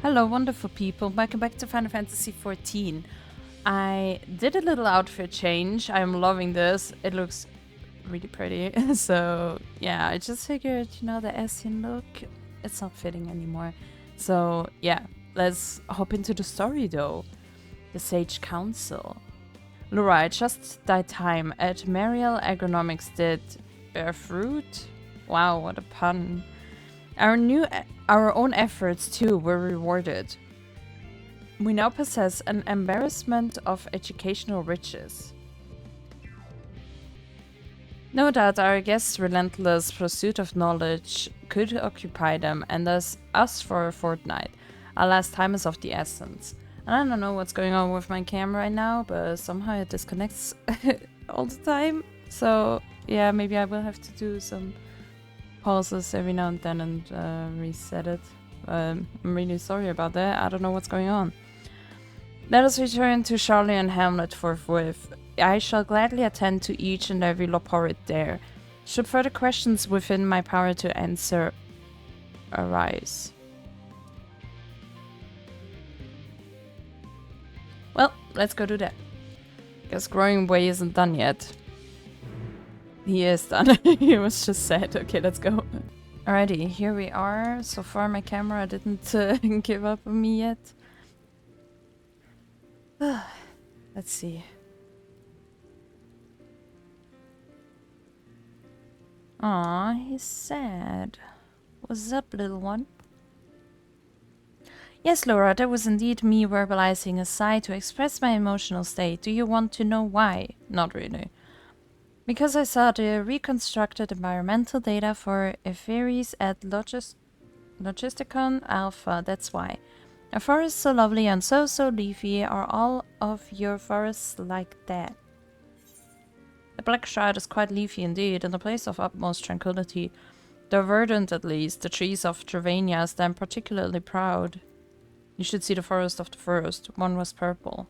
Hello, wonderful people. Welcome back to Final Fantasy XIV. I did a little outfit change. I'm loving this. It looks really pretty. So, yeah, I just figured, you know, the Asian look, it's not fitting anymore. So, yeah, let's hop into the story, though. The Sage Council. Laura, just thy time at Mariel Agronomics did bear fruit. Wow, what a pun. Our own efforts, too, were rewarded. We now possess an embarrassment of educational riches. No doubt our guests' relentless pursuit of knowledge could occupy them and thus us for a fortnight. Alas, time is of the essence. And I don't know what's going on with my camera right now, but somehow it disconnects all the time. So, yeah, maybe I will have to do some pauses every now and then and reset it. I'm really sorry about that. I don't know what's going on. Let us return to Sharlayan Hamlet forthwith. I shall gladly attend to each and every loporit there. Should further questions within my power to answer arise. Well, let's go do that. Guess growing way isn't done yet. He is done. He was just sad. Okay, let's go. Alrighty, here we are. So far my camera didn't give up on me yet. Let's see. Aw, he's sad. What's up, little one? Yes, Laura, that was indeed me verbalizing a sigh to express my emotional state. Do you want to know why? Not really. Because I saw the reconstructed environmental data for Etheirys at Logisticon Alpha, that's why. A forest so lovely and so leafy. Are all of your forests like that? The Black Shroud is quite leafy indeed, and a place of utmost tranquility. They're verdant at least. The trees of Travania stand particularly proud. You should see the forest of the first. One was purple.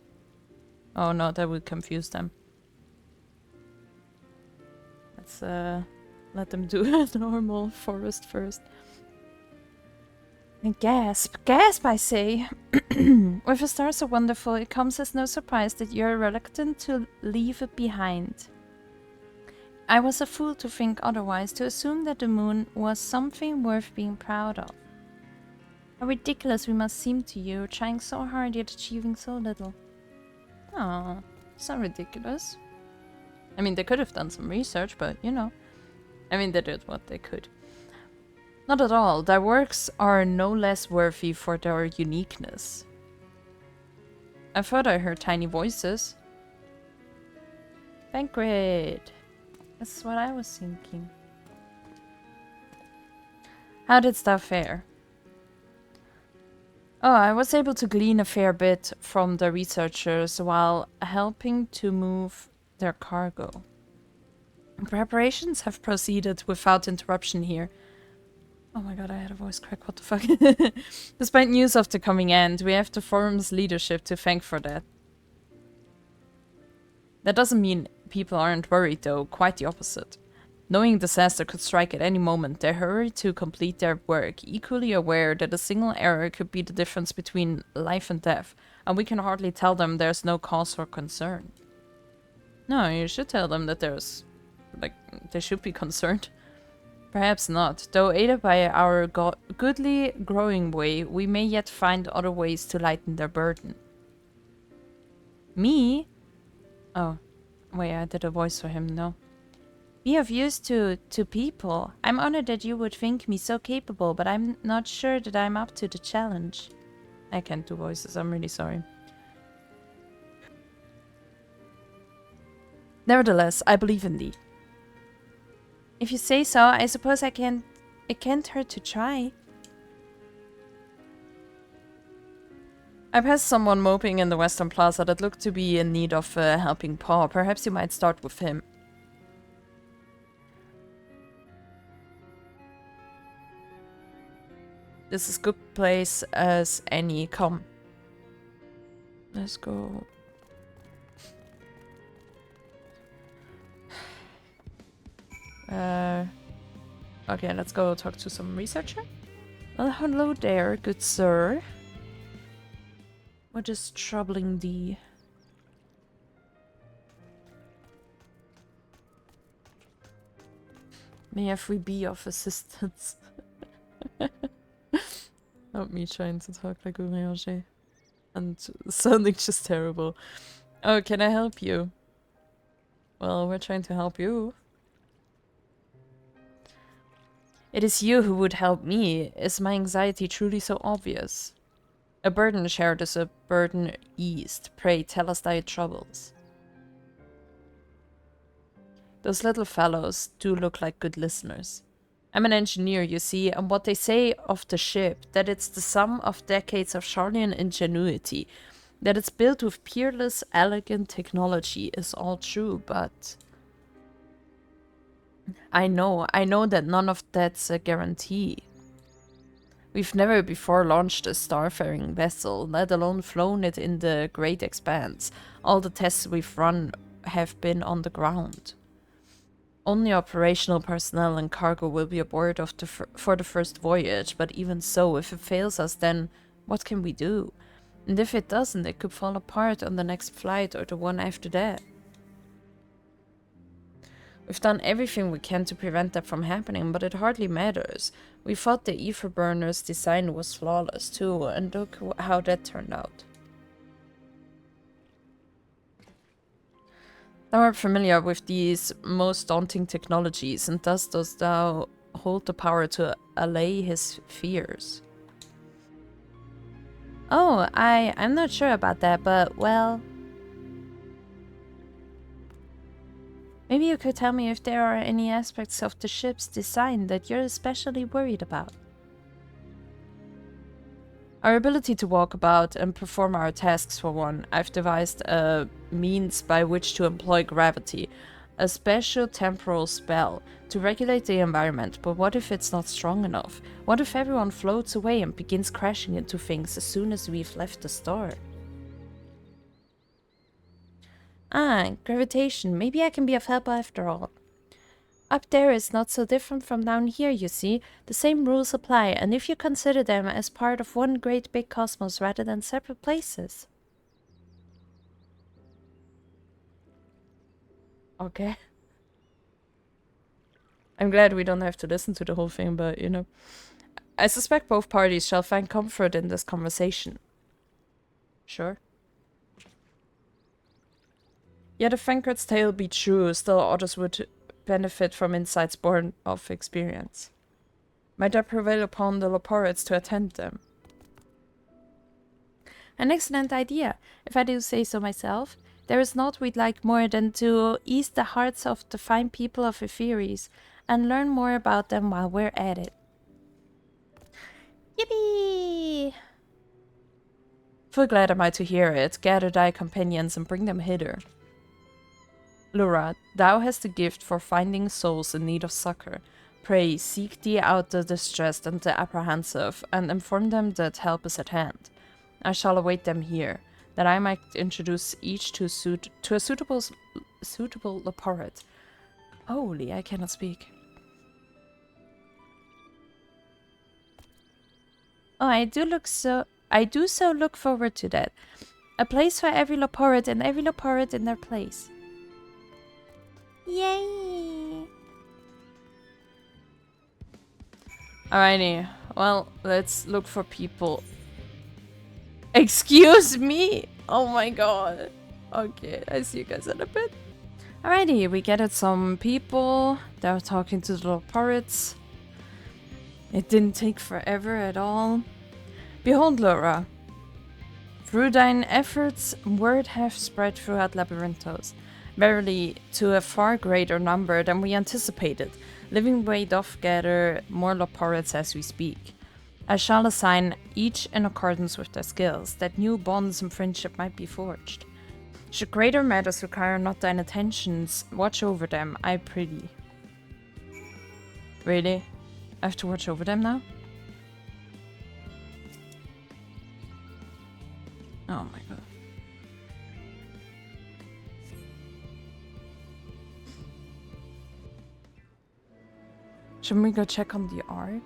Oh no, that would confuse them. Let's let them do a normal forest first. And gasp, I say. With a star so wonderful, it comes as no surprise that you're reluctant to leave it behind. I was a fool to think otherwise, to assume that the moon was something worth being proud of. How ridiculous we must seem to you, trying so hard yet achieving so little. Oh, it's not ridiculous. I mean, they could have done some research, but, you know. I mean, they did what they could. Not at all. Their works are no less worthy for their uniqueness. I thought I heard tiny voices. Banquet. That's what I was thinking. How didst thou fare? Oh, I was able to glean a fair bit from the researchers while helping to move their cargo. Preparations have proceeded without interruption here. Oh my god, I had a voice crack, what the fuck? Despite news of the coming end, we have the forum's leadership to thank for that. That doesn't mean people aren't worried though, quite the opposite. Knowing disaster could strike at any moment, they hurry to complete their work, equally aware that a single error could be the difference between life and death, and we can hardly tell them there's no cause for concern. No, you should tell them that there's... like, they should be concerned. Perhaps not, though aided by our goodly growing way, we may yet find other ways to lighten their burden. Me? Oh, wait, I did a voice for him, no. Be of use to people. I'm honored that you would think me so capable, but I'm not sure that I'm up to the challenge. I can't do voices, I'm really sorry. Nevertheless, I believe in thee. If you say so, I suppose it can't hurt to try. I passed someone moping in the Western Plaza that looked to be in need of a helping paw. Perhaps you might start with him. This is a good place as any. Come. Let's go. Okay, let's go talk to some researcher. Well, hello there, good sir. What is troubling thee? May we be of assistance? Not me trying to talk like Urianger and sounding just terrible. Oh, can I help you? Well, we're trying to help you. It is you who would help me. Is my anxiety truly so obvious? A burden shared is a burden eased. Pray, tell us thy troubles. Those little fellows do look like good listeners. I'm an engineer, you see, and what they say of the ship, that it's the sum of decades of Sharlayan ingenuity, that it's built with peerless, elegant technology is all true, but... I know that none of that's a guarantee. We've never before launched a starfaring vessel, let alone flown it in the great expanse. All the tests we've run have been on the ground. Only operational personnel and cargo will be aboard of for the first voyage, but even so, if it fails us, then what can we do? And if it doesn't, it could fall apart on the next flight or the one after that. We've done everything we can to prevent that from happening, but it hardly matters. We thought the ether burner's design was flawless too, and look how that turned out. Thou art familiar with these most daunting technologies, and thus dost thou hold the power to allay his fears. Oh, I'm not sure about that, but, well... Maybe you could tell me if there are any aspects of the ship's design that you're especially worried about. Our ability to walk about and perform our tasks, for one. I've devised a means by which to employ gravity, a special temporal spell to regulate the environment, but what if it's not strong enough? What if everyone floats away and begins crashing into things as soon as we've left the store? Ah, gravitation. Maybe I can be of help after all. Up there is not so different from down here, you see. The same rules apply, and if you consider them as part of one great big cosmos rather than separate places. Okay. I'm glad we don't have to listen to the whole thing, but, you know. I suspect both parties shall find comfort in this conversation. Sure. Yet if Fankred's tale be true, still others would benefit from insights born of experience. Might I prevail upon the Loporids to attend them? An excellent idea, if I do say so myself. There is naught we'd like more than to ease the hearts of the fine people of Etheirys and learn more about them while we're at it. Yippee! Full glad am I to hear it. Gather thy companions and bring them hither. Lura, thou hast the gift for finding souls in need of succor. Pray, seek thee out the distressed and the apprehensive, and inform them that help is at hand. I shall await them here, that I might introduce each to a suitable Loporid. Holy, I cannot speak. Oh, I do so look forward to that. A place for every Loporid and every Loporid in their place. Yay! Alrighty, well, let's look for people. Excuse me? Oh my god. Okay, I see you guys in a bit. Alrighty, we gathered some people. They're talking to the Loporids. It didn't take forever at all. Behold, Laura. Through thine efforts, word hath spread throughout Labyrinthos. Verily, to a far greater number than we anticipated. Living Way doth gather more Loporids as we speak. I shall assign each in accordance with their skills, that new bonds and friendship might be forged. Should greater matters require not thine attentions, watch over them, I prithee. Really? I have to watch over them now? Oh my god. Shouldn't we go check on the Ark?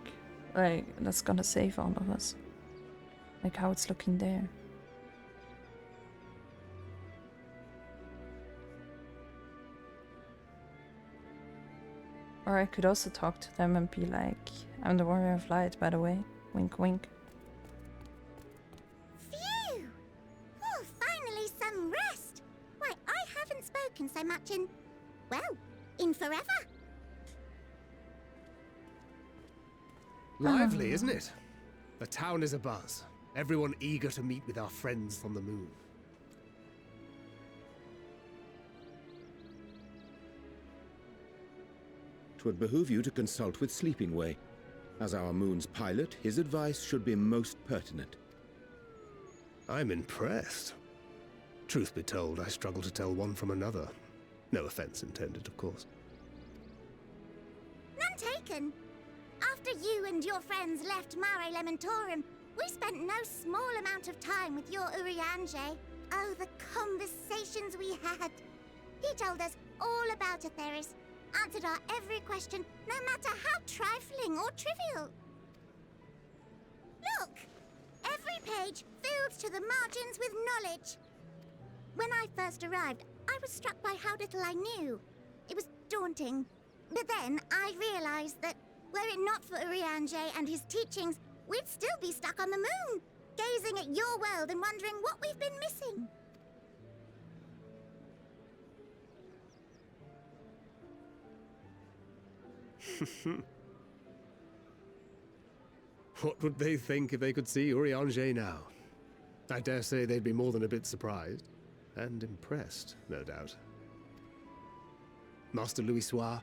Like, that's gonna save all of us. Like how it's looking there. Or I could also talk to them and be like, I'm the warrior of light, by the way. Wink, wink. Phew! Oh, finally some rest! Why, I haven't spoken so much in, well, in forever. Lively, isn't it? The town is abuzz. Everyone eager to meet with our friends from the moon. Twould behoove you to consult with Sleeping Way. As our moon's pilot, his advice should be most pertinent. I'm impressed. Truth be told, I struggle to tell one from another. No offense intended, of course. None taken. After you and your friends left Mare Elementorum, we spent no small amount of time with your Urianger. Oh, the conversations we had. He told us all about Etheirys, answered our every question, no matter how trifling or trivial. Look! Every page filled to the margins with knowledge. When I first arrived, I was struck by how little I knew. It was daunting. But then I realized that, were it not for Urianger and his teachings, we'd still be stuck on the moon, gazing at your world and wondering what we've been missing. What would they think if they could see Urianger now? I dare say they'd be more than a bit surprised. And impressed, no doubt. Master Louisoix,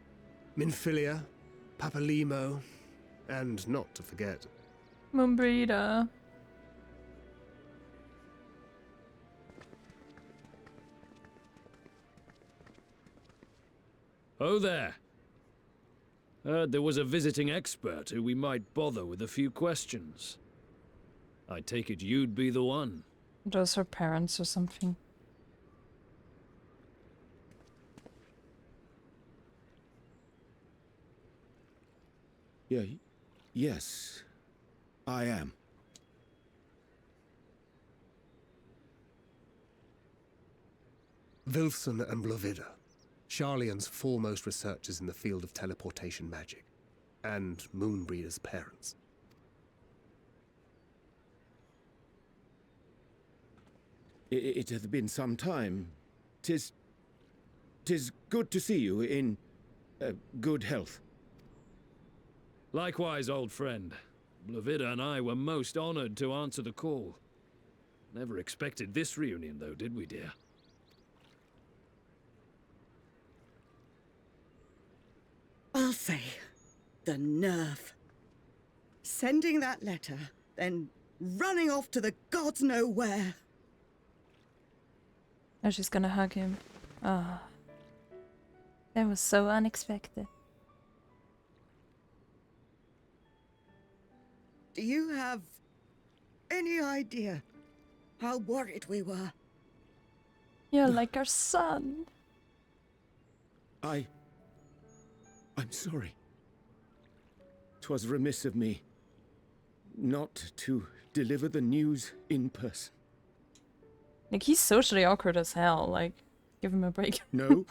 Minfilia, Papalimo, and not to forget... Moonbreeder. Oh there. Heard there was a visiting expert who we might bother with a few questions. I take it you'd be the one. Those her parents or something. Yes, I am. Wilson and Blovida, Sharlayan's foremost researchers in the field of teleportation magic, and Moonbreeder's parents. It hath been some time. 'Tis good to see you in good health. Likewise, old friend. Blovida and I were most honored to answer the call. Never expected this reunion, though, did we, dear? Alphinaud, the nerve. Sending that letter, then running off to the gods know where. Now she's gonna hug him. Ah. That was so unexpected. Do you have any idea how worried we were? You're like our son. I'm sorry. 'Twas remiss of me not to deliver the news in person. Like, he's socially awkward as hell. Like, give him a break. No,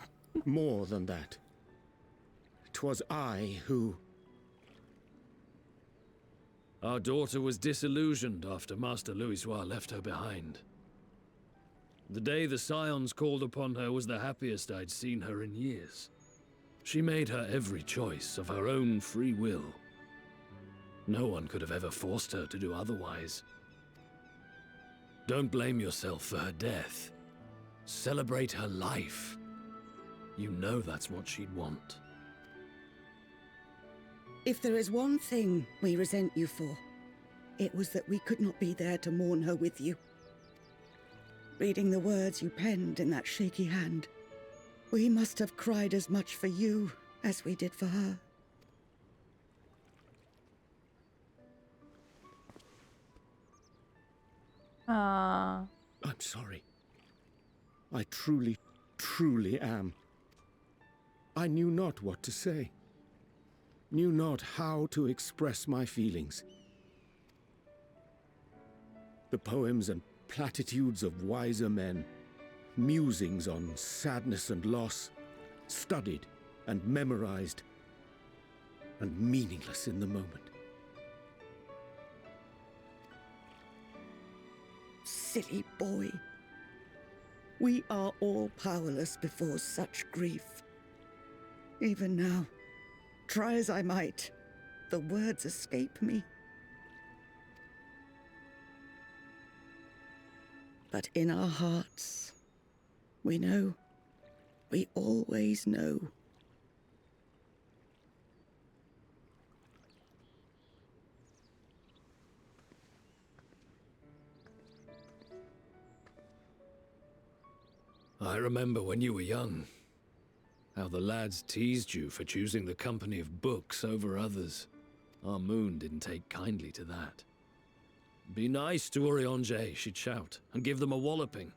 more than that. 'Twas I who... Our daughter was disillusioned after Master Louisoix left her behind. The day the Scions called upon her was the happiest I'd seen her in years. She made her every choice of her own free will. No one could have ever forced her to do otherwise. Don't blame yourself for her death. Celebrate her life. You know that's what she'd want. If there is one thing we resent you for, it was that we could not be there to mourn her with you. Reading the words you penned in that shaky hand, we must have cried as much for you as we did for her. Ah. I'm sorry. I truly, truly am. I knew not what to say. Knew not how to express my feelings. The poems and platitudes of wiser men, musings on sadness and loss, studied and memorized, and meaningless in the moment. Silly boy. We are all powerless before such grief. Even now, try as I might, the words escape me. But in our hearts, we know, we always know. I remember when you were young, how the lads teased you for choosing the company of books over others. Our moon didn't take kindly to that. Be nice to Urianger, she'd shout, and give them a walloping.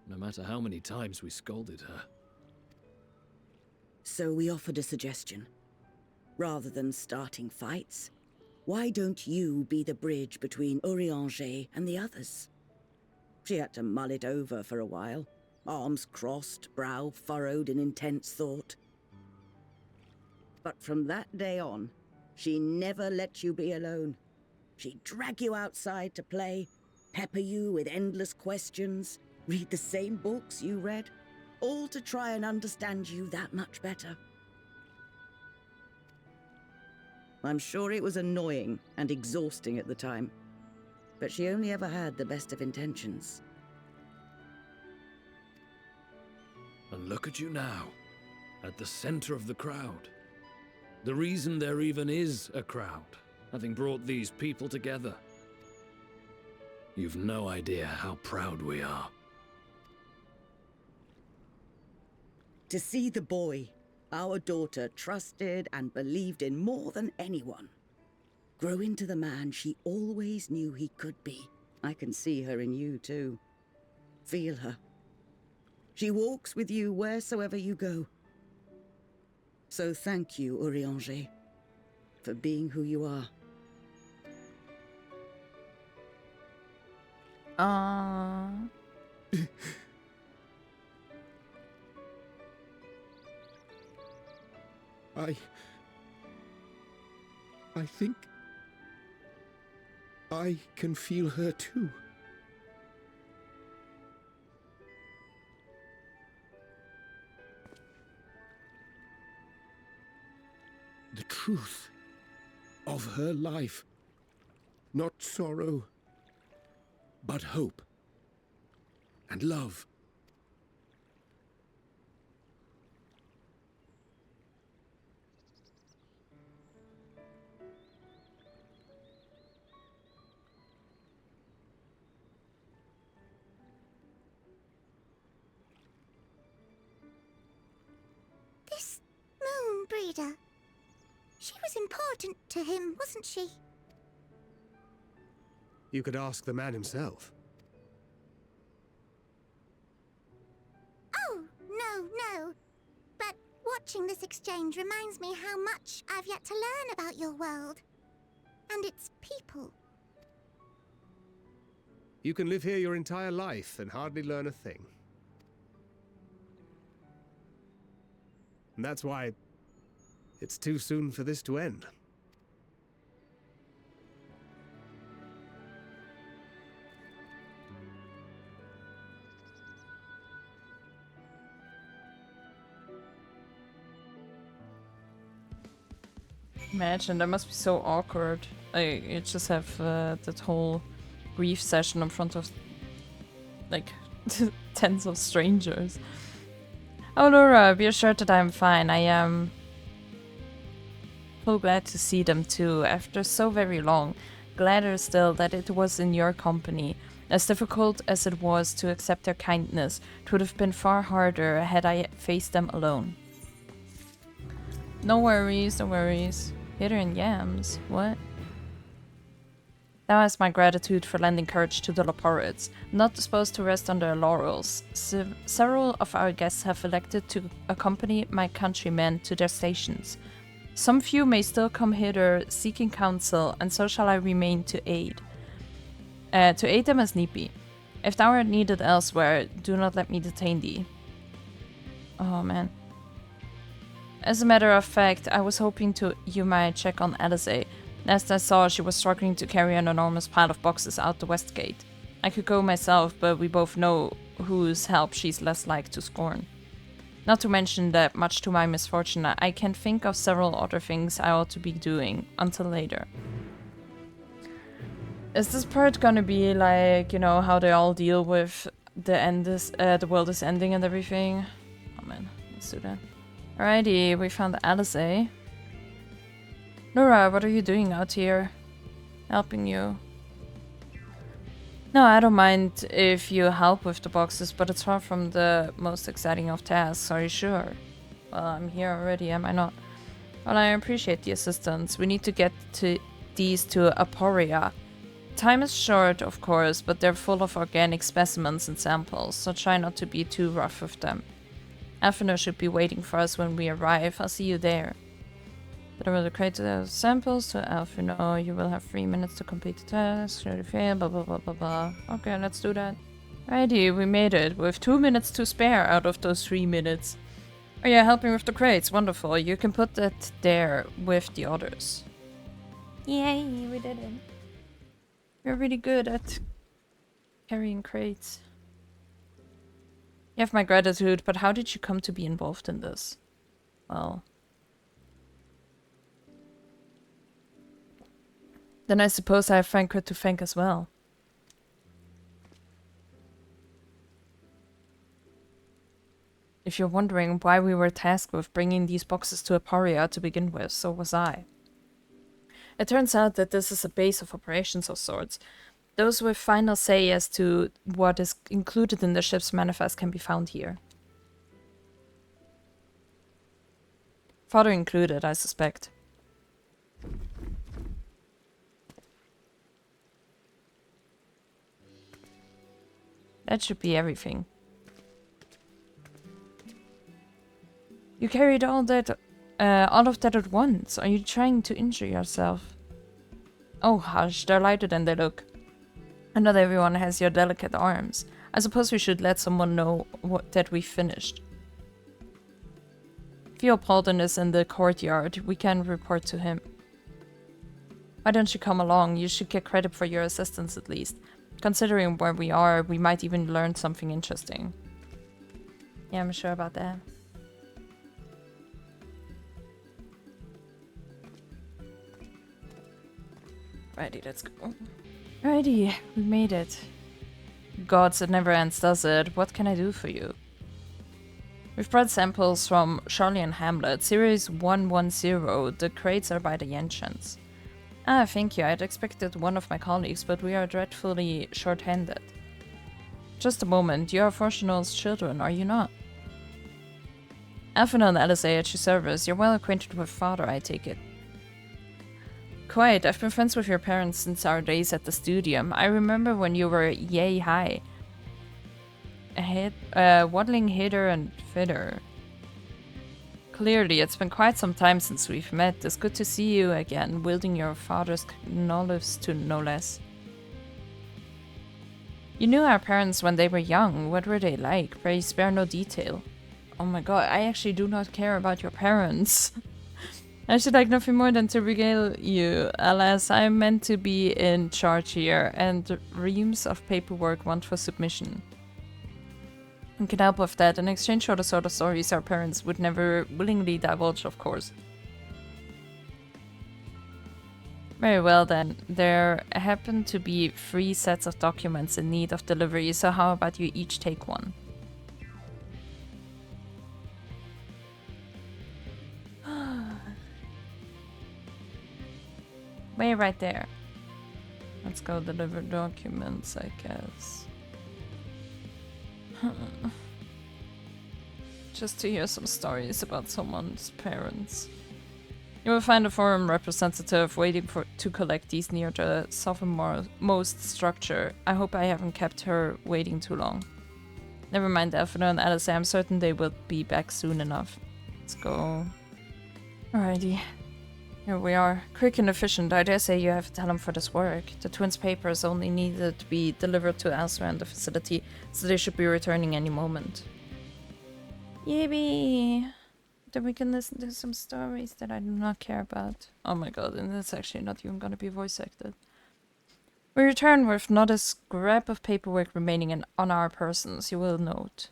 No matter how many times we scolded her. So we offered a suggestion. Rather than starting fights, why don't you be the bridge between Urianger and the others? She had to mull it over for a while. Arms crossed, brow furrowed in intense thought. But from that day on, she never let you be alone. She'd drag you outside to play, pepper you with endless questions, read the same books you read, all to try and understand you that much better. I'm sure it was annoying and exhausting at the time, but she only ever had the best of intentions. And look at you now, at the center of the crowd. The reason there even is a crowd, having brought these people together. You've no idea how proud we are. To see the boy, our daughter, trusted and believed in more than anyone, grow into the man she always knew he could be. I can see her in you too. Feel her. She walks with you wheresoever you go. So thank you, Urianger, for being who you are. I think I can feel her too. The truth of her life. Not sorrow, but hope and love. This moon breeder. She was important to him, wasn't she? You could ask the man himself. Oh, no. But watching this exchange reminds me how much I've yet to learn about your world. And its people. You can live here your entire life and hardly learn a thing. And that's why it's too soon for this to end. Imagine, that must be so awkward. You just have that whole grief session in front of like tens of strangers. Oh, Laura, be assured that I'm fine. I am so glad to see them too, after so very long. Gladder still that it was in your company. As difficult as it was to accept their kindness, it would have been far harder had I faced them alone. No worries, no worries. Bitter and yams, what? Now is my gratitude for lending courage to the Leporids, not disposed to rest on their laurels. Several of our guests have elected to accompany my countrymen to their stations. Some few may still come hither seeking counsel, and so shall I remain to aid them as need be. If thou art needed elsewhere, do not let me detain thee. Oh man. As a matter of fact, I was hoping you might check on Alisaie. Last I saw, she was struggling to carry an enormous pile of boxes out the west gate. I could go myself, but we both know whose help she's less like to scorn. Not to mention that, much to my misfortune, I can think of several other things I ought to be doing, until later. Is this part gonna be like, you know, how they all deal with the world is ending and everything? Oh man, let's do that. Alrighty, we found Alisaie. Nora, what are you doing out here? Helping you. No, I don't mind if you help with the boxes, but it's far from the most exciting of tasks, are you sure? Well, I'm here already, am I not? Well, I appreciate the assistance. We need to get these to Aporia. Time is short, of course, but they're full of organic specimens and samples, so try not to be too rough with them. Alphinaud should be waiting for us when we arrive. I'll see you there. Deliver the crate of samples to Alphinaud. You will have 3 minutes to complete the task. Should you fail, blah blah blah blah blah. Okay, let's do that. Righty, we made it, with 2 minutes to spare out of those 3 minutes. Oh yeah, helping with the crates, wonderful. You can put that there with the others. Yay, we did it. You're really good at carrying crates. You have my gratitude, but how did you come to be involved in this? Well... then I suppose I have Frankfurt to thank as well. If you're wondering why we were tasked with bringing these boxes to Aporia to begin with, so was I. It turns out that this is a base of operations of sorts. Those with final say as to what is included in the ship's manifest can be found here. Father included, I suspect. That should be everything. You carried all of that at once. Are you trying to injure yourself? Oh, hush, they're lighter than they look. And not everyone has your delicate arms. I suppose we should let someone know that we finished. Theopaldon is in the courtyard. We can report to him. Why don't you come along? You should get credit for your assistance at least. Considering where we are, we might even learn something interesting. Yeah, I'm sure about that. Righty, let's go. Righty, we made it. Gods, it never ends, does it? What can I do for you? We've brought samples from Sharlayan Hamlet, Series 110. The crates are by the entrance. Ah, thank you. I'd expected one of my colleagues, but we are dreadfully short-handed. Just a moment. You are Fortunal's children, are you not? Alphinaud and Alisaie at your service. You're well acquainted with father, I take it. Quite. I've been friends with your parents since our days at the studium. I remember when you were yay high. Waddling hither and thither. Clearly, it's been quite some time since we've met. It's good to see you again, wielding your father's knowledge to no less. You knew our parents when they were young. What were they like? Pray spare no detail. Oh my god, I actually do not care about your parents. I should like nothing more than to regale you. Alas, I am meant to be in charge here, and reams of paperwork want for submission. And can help with that, in exchange for the sort of stories our parents would never willingly divulge, of course. Very well then, there happen to be 3 sets of documents in need of delivery, so how about you each take one? Way right there. Let's go deliver documents, I guess. Just to hear some stories about someone's parents. You will find a forum representative waiting to collect these near the southernmost structure. I hope I haven't kept her waiting too long. Never mind Alphinaud and Alisaie, I'm certain they will be back soon enough. Let's go. Alrighty. Here we are. Quick and efficient. I dare say you have talent for this work. The twins' papers only needed to be delivered to elsewhere in the facility, so they should be returning any moment. Yippee! Then we can listen to some stories that I do not care about. Oh my god, and it's actually not even gonna be voice acted. We return with not a scrap of paperwork remaining on our persons, you will note.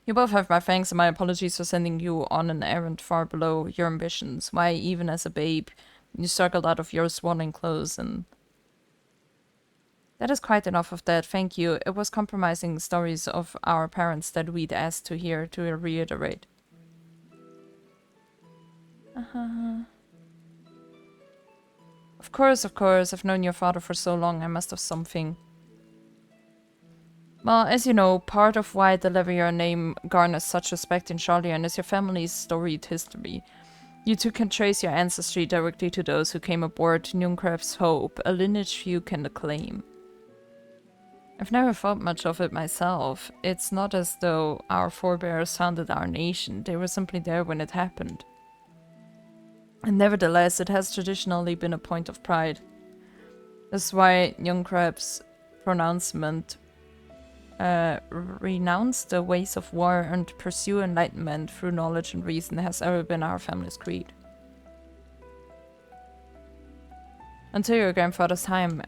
You both have my thanks and my apologies for sending you on an errand far below your ambitions. Why, even as a babe, you struggled out of your swaddling clothes and... That is quite enough of that, thank you. It was compromising stories of our parents that we'd asked to hear, to reiterate. Of course, I've known your father for so long, I must have something. Well, as you know, part of why the Levier name garners such respect in Sharlayan is your family's storied history. You two can trace your ancestry directly to those who came aboard Nuncref's Hope, a lineage few can claim. I've never thought much of it myself. It's not as though our forebears founded our nation, they were simply there when it happened. And nevertheless, it has traditionally been a point of pride. That's why Nuncref's pronouncement renounce the ways of war and pursue enlightenment through knowledge and reason has ever been our family's creed. Until your grandfather's time,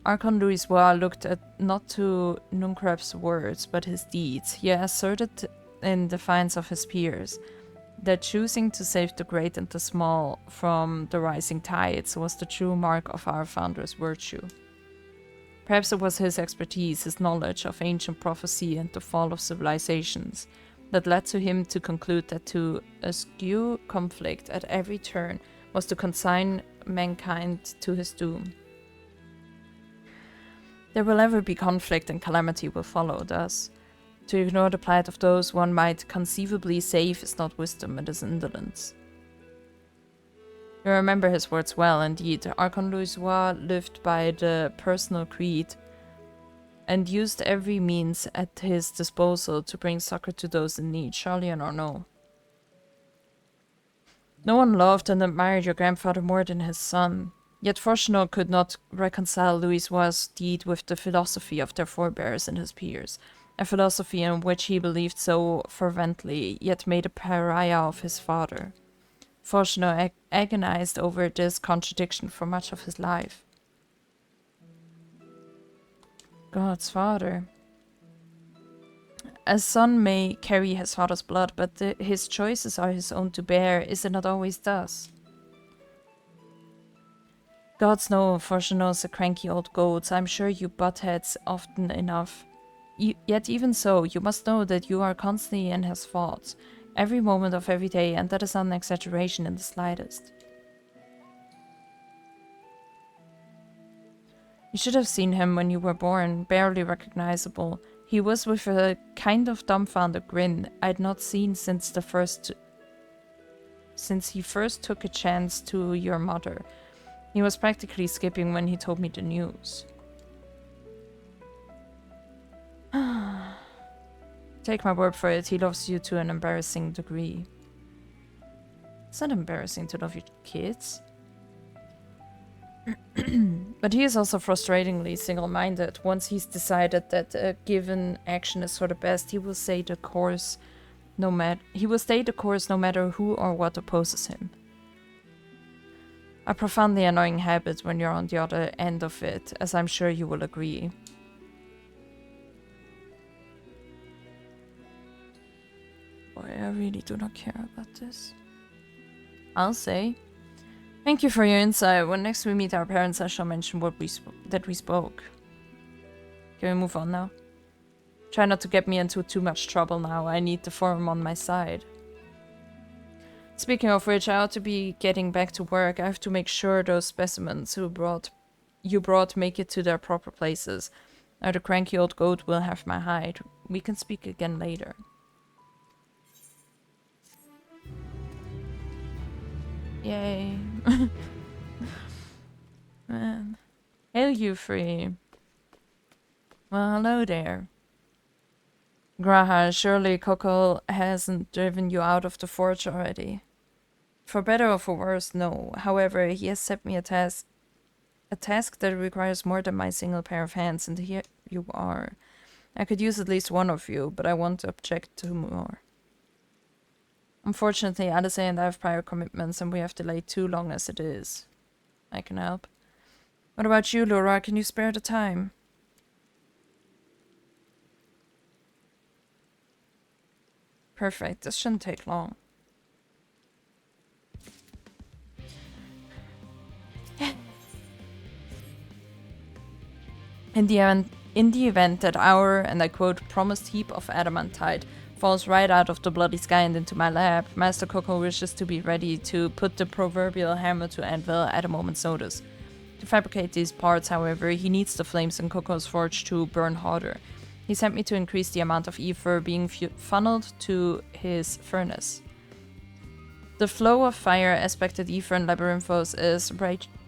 Archon Louisois looked at not to Nuncref's words, but his deeds. He asserted in defiance of his peers that choosing to save the great and the small from the rising tides was the true mark of our founder's virtue. Perhaps it was his expertise, his knowledge of ancient prophecy and the fall of civilizations, that led to him to conclude that to eschew conflict at every turn was to consign mankind to his doom. There will ever be conflict and calamity will follow, thus. To ignore the plight of those one might conceivably save is not wisdom, it is indolence. You remember his words well, indeed. Archon Louisois lived by the personal creed and used every means at his disposal to bring succor to those in need, Sharlayan or no. No one loved and admired your grandfather more than his son. Yet Fortunato could not reconcile Louisois' deed with the philosophy of their forebears and his peers, a philosophy in which he believed so fervently, yet made a pariah of his father. Fortunato agonized over this contradiction for much of his life. God's father. A son may carry his father's blood, but his choices are his own to bear. Is it not always thus? Gods know Fortunato's a cranky old goat. I'm sure you butt heads often enough. Yet even so, you must know that you are constantly in his thoughts, every moment of every day, and that is not an exaggeration in the slightest. You should have seen him when you were born, barely recognizable. He was with a kind of dumbfounded grin I'd not seen since he first took a chance to your mother. He was practically skipping when he told me the news. Take my word for it, he loves you to an embarrassing degree. It's not embarrassing to love your kids. But he is also frustratingly single-minded. Once he's decided that a given action is for the best, he will stay the course no matter who or what opposes him. A profoundly annoying habit when you're on the other end of it, as I'm sure you will agree. Boy, I really do not care about this. I'll say. Thank you for your insight. When next we meet our parents, I shall mention that we spoke. Can we move on now? Try not to get me into too much trouble now. I need the forum on my side. Speaking of which, I ought to be getting back to work. I have to make sure those specimens you brought make it to their proper places. Or the cranky old goat will have my hide. We can speak again later. Yay. Man. Hail you free. Well, hello there. Graha, surely Coco hasn't driven you out of the forge already. For better or for worse, no. However, he has set me a task that requires more than my single pair of hands, and here you are. I could use at least one of you, but I won't object to more. Unfortunately, Alisaie and I have prior commitments and we have delayed too long as it is. I can help. What about you, Laura? Can you spare the time? Perfect. This shouldn't take long. In the event that our, and I quote, promised heap of adamantite falls right out of the bloody sky and into my lap, Master Coco wishes to be ready to put the proverbial hammer to anvil at a moment's notice. To fabricate these parts, however, he needs the flames in Coco's forge to burn harder. He sent me to increase the amount of ether being funneled to his furnace. The flow of fire aspected ether in Labyrinthos is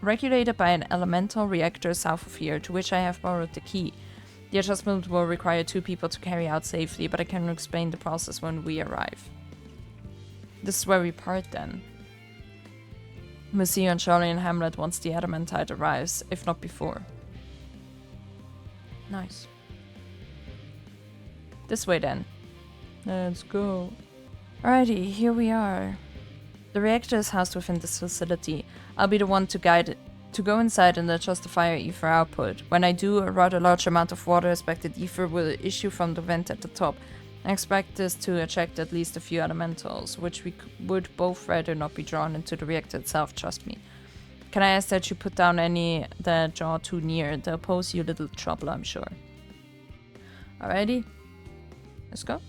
regulated by an elemental reactor south of here, to which I have borrowed the key. The adjustment will require 2 people to carry out safely, but I can explain the process when we arrive. This is where we part then. We'll see you in Sharlayan Hamlet once the Adamantite arrives, if not before. Nice. This way then. Let's go. Alrighty, here we are. The reactor is housed within this facility. I'll be the one to guide it, to go inside and adjust the fire ether output. When I do, a rather large amount of water-aspected ether will issue from the vent at the top. I expect this to eject at least a few elementals, which we would both rather not be drawn into the reactor itself, trust me. Can I ask that you put down any that draw too near? They'll pose you little trouble, I'm sure. Alrighty. Let's go.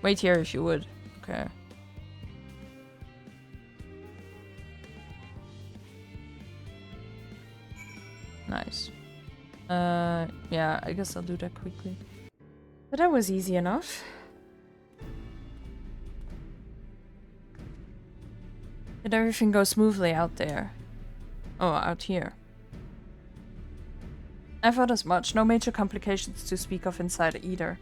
Wait here if you would. Okay. Nice. Yeah, I guess I'll do that quickly. But that was easy enough. Did everything go smoothly out there? Oh, out here. I thought as much. No major complications to speak of inside either.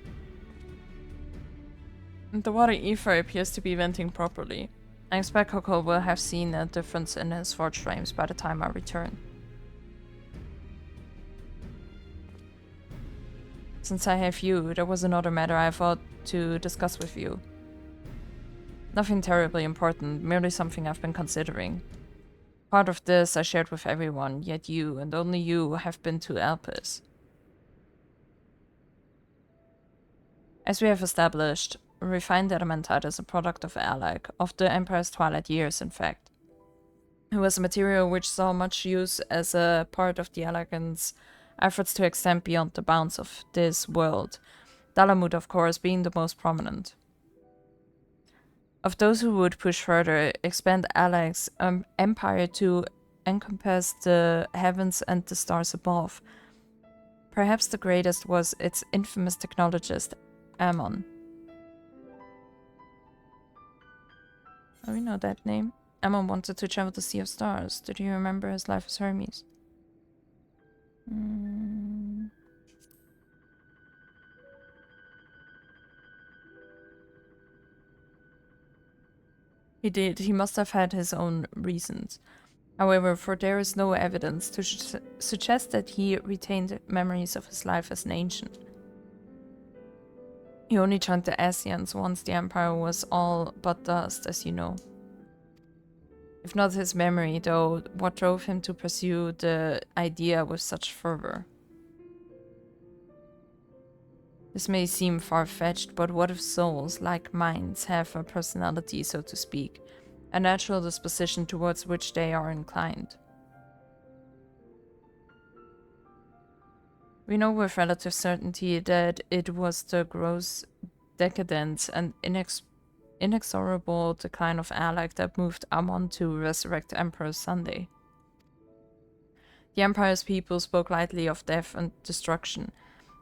And the water ether appears to be venting properly. I expect Coco will have seen a difference in his forge frames by the time I return. Since I have you, there was another matter I thought to discuss with you. Nothing terribly important, merely something I've been considering. Part of this I shared with everyone, yet you, and only you, have been to Alphys. As we have established, refined adamantite is a product of Alec, of the Empire's twilight years in fact. It was a material which saw much use as a part of the Elegant's efforts to extend beyond the bounds of this world, Dalamud of course being the most prominent. Of those who would push further, expand Alec's empire to encompass the heavens and the stars above. Perhaps the greatest was its infamous technologist, Ammon. Oh, we know that name. Ammon wanted to travel the Sea of Stars. Did you remember his life as Hermes? He did. He must have had his own reasons. However, for there is no evidence to suggest that he retained memories of his life as an ancient. He only joined the Asians once the Empire was all but dust, as you know. If not his memory, though, what drove him to pursue the idea with such fervor? This may seem far-fetched, but what if souls, like minds, have a personality, so to speak, a natural disposition towards which they are inclined? We know with relative certainty that it was the gross decadence and inexorable decline of Alec that moved Ammon to resurrect Emperor Sunday. The Empire's people spoke lightly of death and destruction,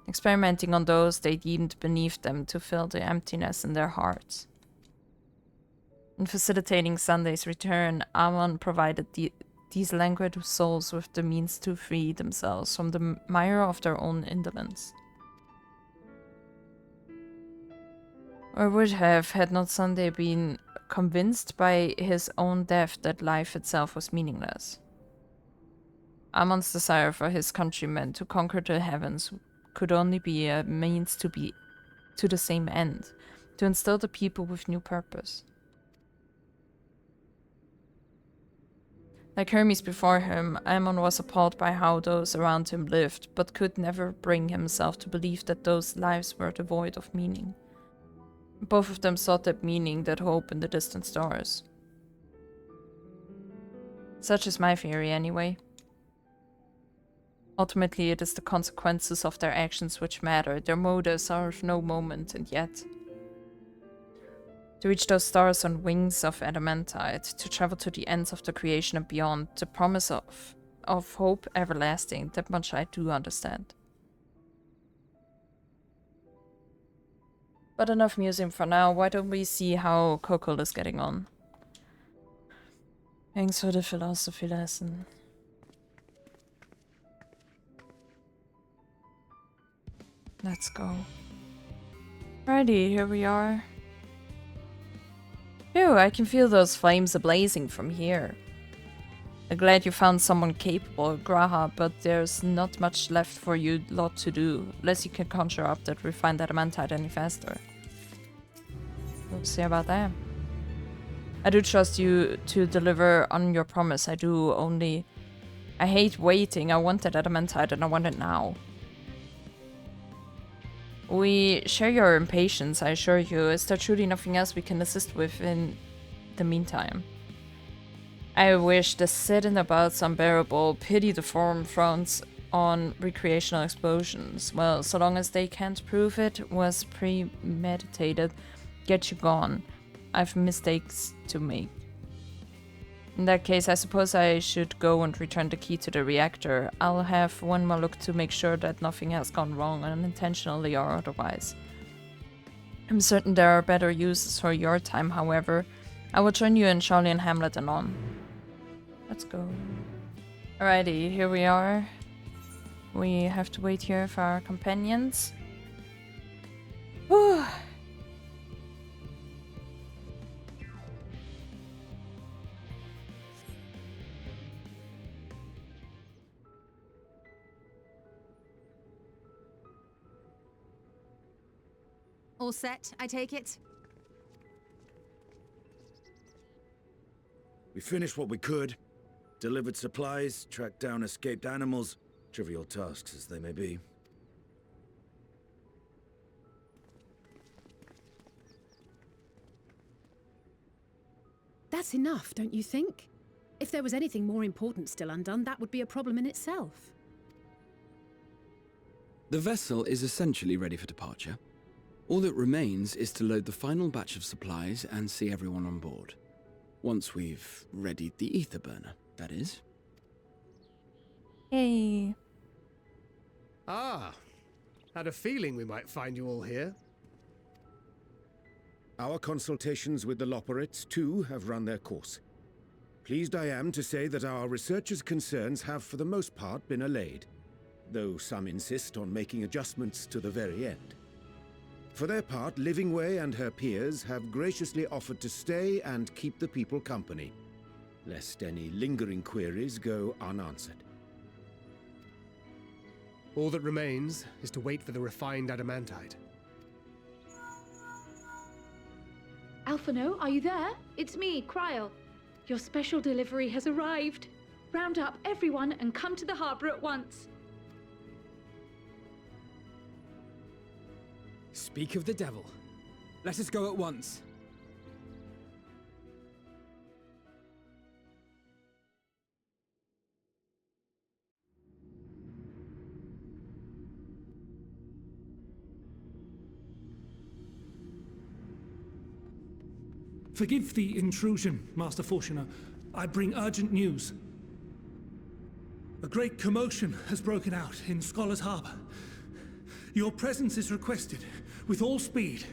experimenting on those they deemed beneath them to fill the emptiness in their hearts. In facilitating Sunday's return, Ammon provided these languid souls with the means to free themselves from the mire of their own indolence. Or would have, had not Sunday been convinced by his own death that life itself was meaningless. Ammon's desire for his countrymen to conquer the heavens could only be a means to the same end, to instill the people with new purpose. Like Hermes before him, Aemon was appalled by how those around him lived, but could never bring himself to believe that those lives were devoid of meaning. Both of them sought that meaning, that hope in the distant stars. Such is my theory, anyway. Ultimately, it is the consequences of their actions which matter. Their motives are of no moment, and yet... To reach those stars on wings of adamantite, to travel to the ends of the creation and beyond, the promise of hope everlasting, that much I do understand. But enough musing for now, why don't we see how Kokol is getting on? Thanks for the philosophy lesson. Let's go. Righty, here we are. Phew, I can feel those flames ablazing from here. I'm glad you found someone capable, Graha, but there's not much left for you lot to do, unless you can conjure up that refined adamantite any faster. We'll see about that. I do trust you to deliver on your promise, I do, only... I hate waiting, I want that adamantite and I want it now. We share your impatience, I assure you. Is there truly nothing else we can assist with in the meantime? I wish the sitting about's unbearable. Pity the forum fronts on recreational explosions. Well, so long as they can't prove it was premeditated, get you gone. I've mistakes to make. In that case, I suppose I should go and return the key to the reactor. I'll have one more look to make sure that nothing has gone wrong, unintentionally or otherwise. I'm certain there are better uses for your time, however. I will join you in Sharlayan Hamlet anon. Let's go. Alrighty, here we are. We have to wait here for our companions. Whew. All set, I take it? We finished what we could. Delivered supplies, tracked down escaped animals. Trivial tasks as they may be. That's enough, don't you think? If there was anything more important still undone, that would be a problem in itself. The vessel is essentially ready for departure. All that remains is to load the final batch of supplies and see everyone on board. Once we've readied the ether burner, that is. Hey. Ah, had a feeling we might find you all here. Our consultations with the Loperites, too, have run their course. Pleased I am to say that our researchers' concerns have for the most part been allayed, though some insist on making adjustments to the very end. For their part, Livingway and her peers have graciously offered to stay and keep the people company, lest any lingering queries go unanswered. All that remains is to wait for the refined adamantite. Alphinaud, are you there? It's me, Kryl. Your special delivery has arrived. Round up everyone and come to the harbor at once. Speak of the devil. Let us go at once. Forgive the intrusion, Master Fortuner. I bring urgent news. A great commotion has broken out in Scholar's Harbor. Your presence is requested, with all speed.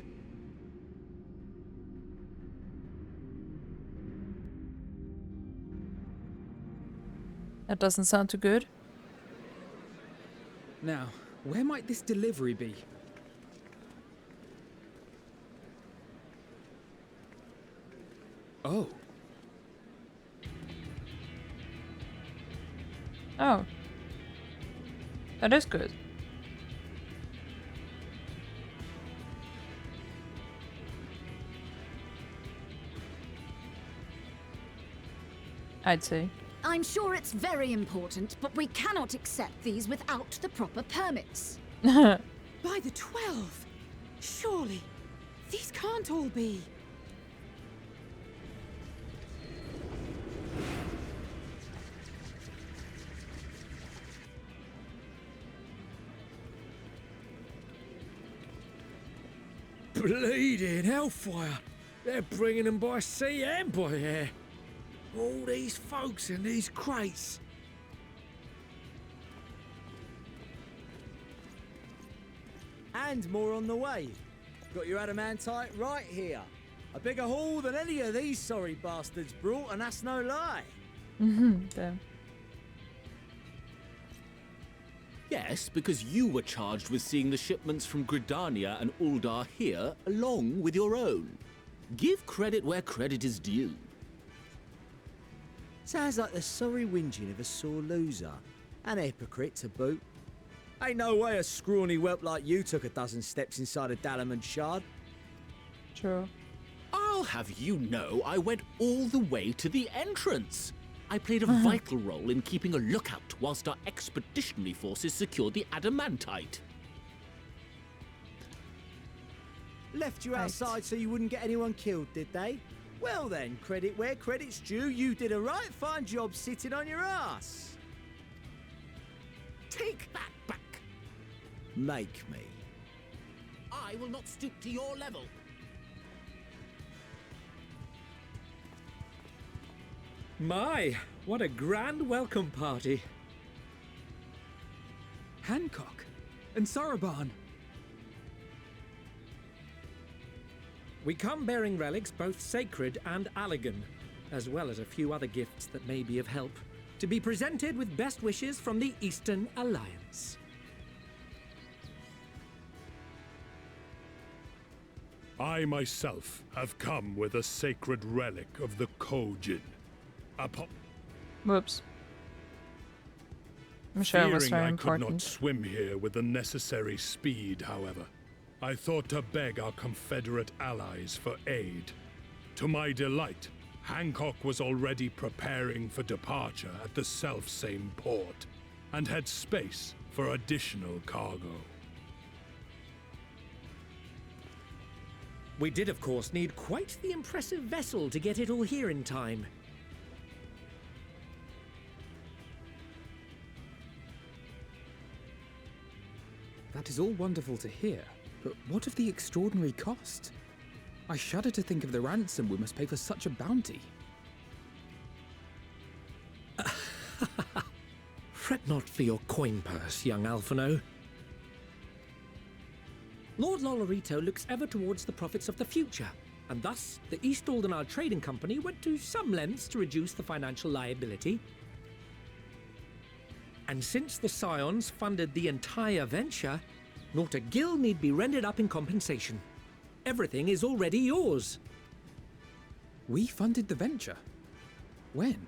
That doesn't sound too good. Now, where might this delivery be? Oh. Oh. That is good. I'd say. I'm sure it's very important, but we cannot accept these without the proper permits. By the 12! Surely, these can't all be... Bleeding hellfire! They're bringing them by sea and by air. All these folks in these crates. And more on the way. Got your adamantite right here. A bigger haul than any of these sorry bastards brought, and that's no lie. Damn. Yes, because you were charged with seeing the shipments from Gridania and Uldar here, along with your own. Give credit where credit is due. Sounds like the sorry whinging of a sore loser. An hypocrite to boot. Ain't no way a scrawny whelp like you took a dozen steps inside a Dalamud shard. True. I'll have you know I went all the way to the entrance. I played a vital role in keeping a lookout whilst our expeditionary forces secured the Adamantite. Left you outside so you wouldn't get anyone killed, did they? Well then, credit where credit's due, you did a right fine job sitting on your ass. Take that back. Make me. I will not stoop to your level. My, what a grand welcome party. Hancock and Saraban. We come bearing relics both sacred and Allagan, as well as a few other gifts that may be of help, to be presented with best wishes from the Eastern Alliance. I myself have come with a sacred relic of the Kojin. Whoops. I'm sure it was very I could not important. swim here with the necessary speed, however, I thought to beg our Confederate allies for aid. To my delight, Hancock was already preparing for departure at the self-same port, and had space for additional cargo. We did, of course, need quite the impressive vessel to get it all here in time. That is all wonderful to hear, but what of the extraordinary cost? I shudder to think of the ransom we must pay for such a bounty. Fret not for your coin purse, young Alphinaud. Lord Lolorito looks ever towards the profits of the future, and thus the East Aldenard Trading Company went to some lengths to reduce the financial liability. And since the Scions funded the entire venture, not a gill need be rendered up in compensation. Everything is already yours. We funded the venture? When?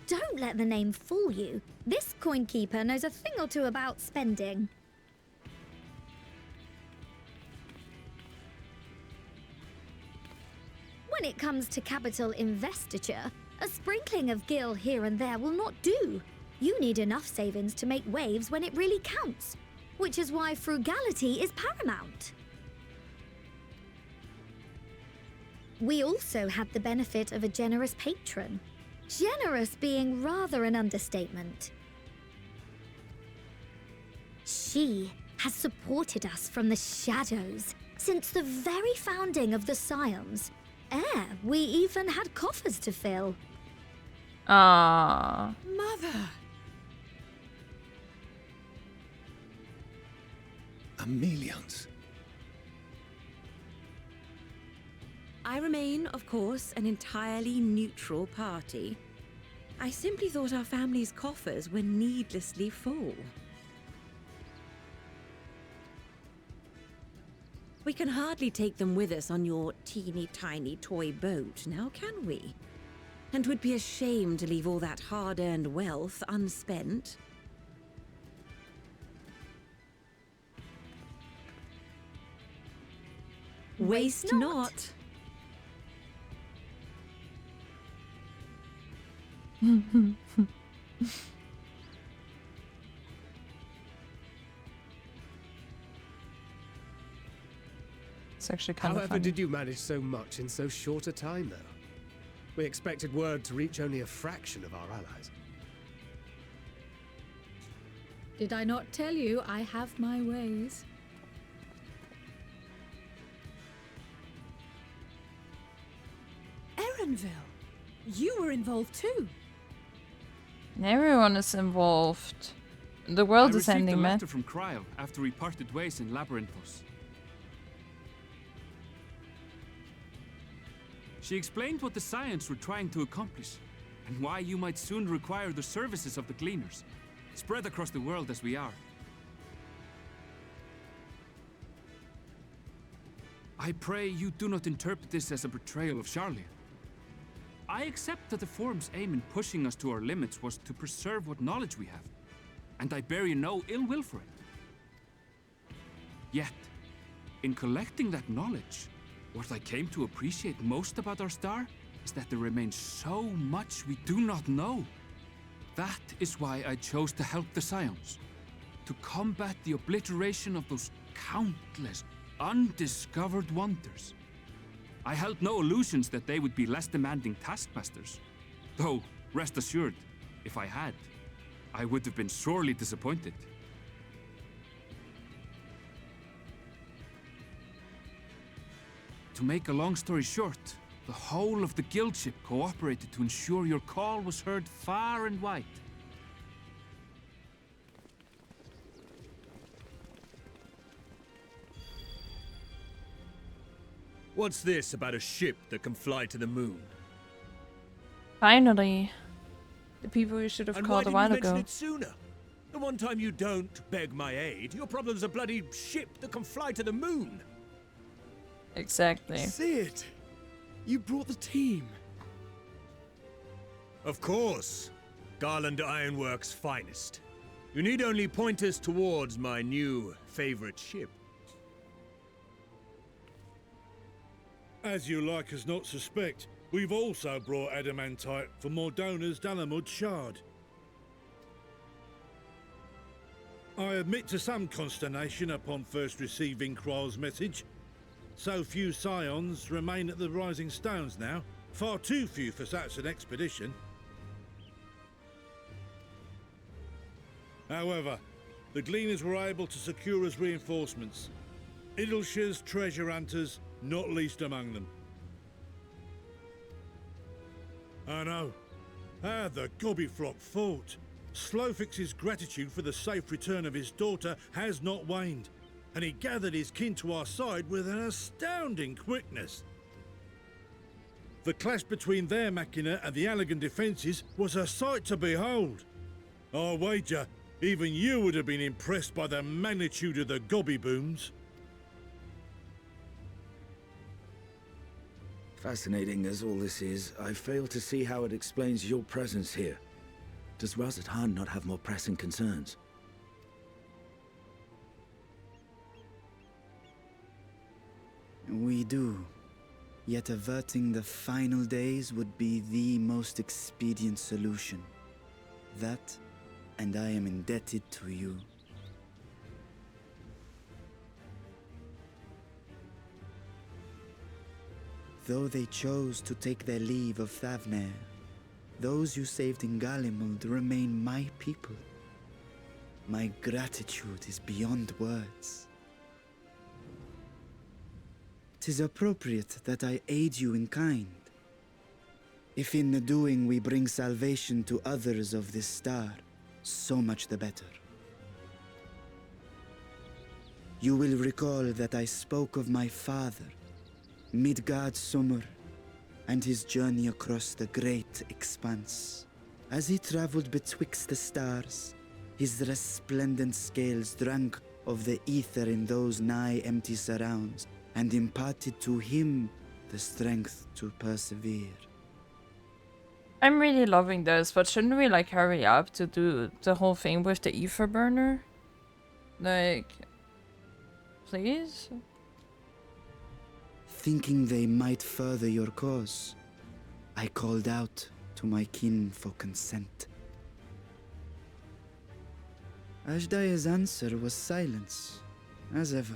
Don't let the name fool you. This coin keeper knows a thing or two about spending. When it comes to capital investiture, a sprinkling of gil here and there will not do. You need enough savings to make waves when it really counts, which is why frugality is paramount. We also had the benefit of a generous patron. Generous being rather an understatement. She has supported us from the shadows since the very founding of the Scions. We even had coffers to fill. Ah, Mother! Amelians. I remain, of course, an entirely neutral party. I simply thought our family's coffers were needlessly full. We can hardly take them with us on your teeny-tiny toy boat, now can we? And 'twould be a shame to leave all that hard-earned wealth unspent. Waste not. It's actually kind of However funny. did you manage so much in so short a time, though? We expected word to reach only a fraction of our allies. Did I not tell you I have my ways? Erenville, you were involved too. Everyone is involved. The world is ending, I received a man. letter from Kryl after we parted ways in Labyrinthos. She explained what the Scions were trying to accomplish, and why you might soon require the services of the Gleaners, spread across the world as we are. I pray you do not interpret this as a betrayal of Sharlayan. I accept that the Forum's aim in pushing us to our limits was to preserve what knowledge we have, and I bear you no ill will for it. Yet, in collecting that knowledge, what I came to appreciate most about our star is that there remains so much we do not know. That is why I chose to help the Scions, to combat the obliteration of those countless, undiscovered wonders. I held no illusions that they would be less demanding taskmasters, though, rest assured, if I had, I would have been sorely disappointed. To make a long story short, the whole of the guildship cooperated to ensure your call was heard far and wide. What's this about a ship that can fly to the moon? Finally. The people you should have And called a why while didn't you ago. mention it sooner? The one time you don't beg my aid, your problem's a bloody ship that can fly to the moon. Exactly. See it. You brought the team. Of course. Garland Ironworks' finest. You need only point us towards my new favorite ship. As you like us not suspect, we've also brought Adamantite for Mordona's Dalamud Shard. I admit to some consternation upon first receiving Kryl's message. So few Scions remain at the Rising Stones now. Far too few for such an expedition. However, the Gleaners were able to secure us reinforcements. Idleshire's treasure hunters, not least among them. I know. How the Gobbyflock fought. Slowfix's gratitude for the safe return of his daughter has not waned, and he gathered his kin to our side with an astounding quickness. The clash between their machina and the Allagan defences was a sight to behold. I wager even you would have been impressed by the magnitude of the gobby booms. Fascinating as all this is, I fail to see how it explains your presence here. Does Razat Han not have more pressing concerns? We do. Yet averting the final days would be the most expedient solution. That, and I am indebted to you. Though they chose to take their leave of Thavnair, those you saved in Galimund remain my people. My gratitude is beyond words. 'Tis appropriate that I aid you in kind. If in the doing we bring salvation to others of this star, so much the better. You will recall that I spoke of my father, Midgard Summer, and his journey across the great expanse. As he traveled betwixt the stars, his resplendent scales drank of the ether in those nigh empty surrounds, and imparted to him the strength to persevere. I'm really loving this, but shouldn't we like hurry up to do the whole thing with the ether burner? Like, please? Thinking they might further your cause, I called out to my kin for consent. Ajdaya's answer was silence, as ever.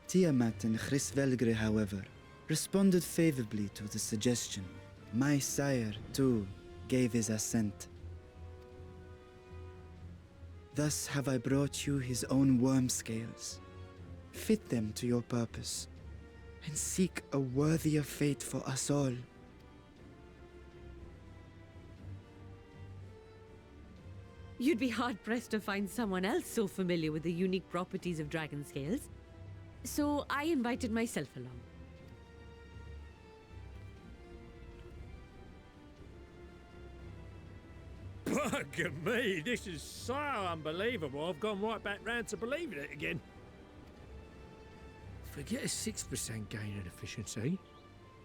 Tiamat and Xrivelgre, however, responded favorably to the suggestion. My sire, too, gave his assent. Thus have I brought you his own worm scales. Fit them to your purpose, and seek a worthier fate for us all. You'd be hard-pressed to find someone else so familiar with the unique properties of dragon scales. So I invited myself along. Bugger me, this is so unbelievable. I've gone right back round to believing it again. Forget a 6% gain in efficiency.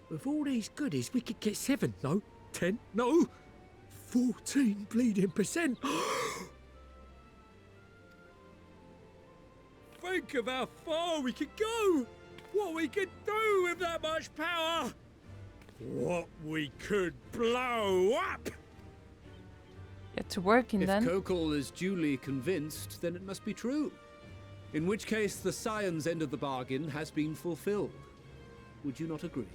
With all these goodies, we could get 7, no, 10, no, 14 bleeding percent. Think of how far we could go. What we could do with that much power. What we could blow up. Get to working if then. If Kokol is duly convinced, then it must be true. In which case, the Scion's end of the bargain has been fulfilled. Would you not agree?